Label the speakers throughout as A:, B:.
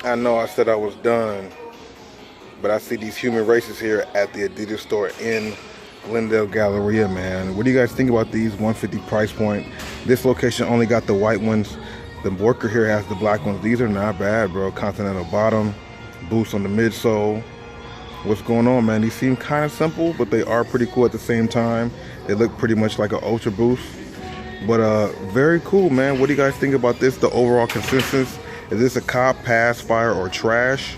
A: I know I said I was done, but I see these human races here at the Adidas store in Glendale Galleria, man. What do you guys think about these? $150 price point. This location only got the white ones. The worker here has the black ones. These are not bad, bro. Continental bottom, boost on the midsole. What's going on, man? These seem kind of simple, but they are pretty cool at the same time. They look pretty much like an Ultra Boost, but very cool, man. What do you guys think about this? The overall consensus, is this a cop, pass, fire, or trash?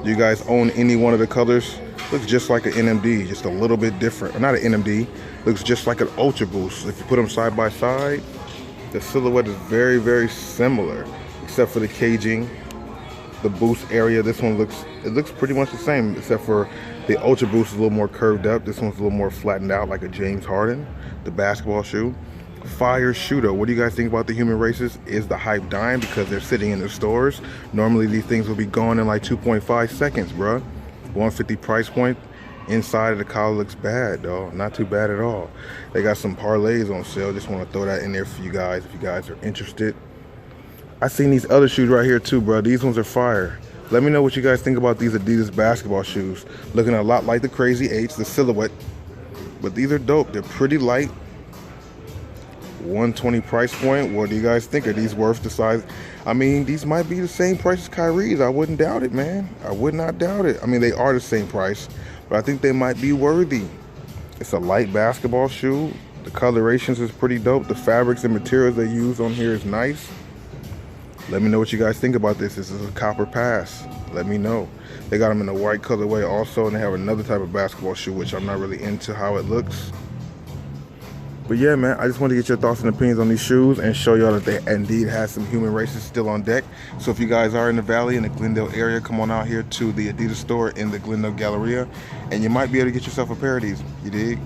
A: Do you guys own any one of the colors? Looks just like an NMD, just a little bit different. Or not an NMD, looks just like an Ultra Boost. If you put them side by side, the silhouette is very, very similar, except for the caging, the boost area. This one looks pretty much the same, except for the Ultra Boost is a little more curved up. This one's a little more flattened out, like a James Harden, the basketball shoe. Fire shooter. What do you guys think about the human races? Is the hype dying because they're sitting in the stores? Normally these things will be gone in like 2.5 seconds, bruh. $150 price point. Inside of the collar looks bad, though. Not too bad at all. They got some parlays on sale. Just want to throw that in there for you guys if you guys are interested. I seen these other shoes right here too, bro. These ones are fire. Let me know what you guys think about these Adidas basketball shoes. Looking a lot like the Crazy 8s, the silhouette. But these are dope. They're pretty light. $120 price point. What do you guys think? Are these worth the size? I mean, these might be the same price as KYRIE's. I wouldn't doubt it, man. I would not doubt it. I mean, they are the same price, but I think they might be worthy. It's a light basketball shoe. The colorations is pretty dope. The fabrics and materials they use on here is nice. Let me know what you guys think about this. This is a copper pass. Let me know. They got them in a white colorway also, and they have another type of basketball shoe, which I'm not really into how it looks. But yeah, man, I just wanted to get your thoughts and opinions on these shoes and show y'all that they indeed have some human races still on deck. So if you guys are in the Valley, in the Glendale area, come on out here to the Adidas store in the Glendale Galleria, and you might be able to get yourself a pair of these. You dig?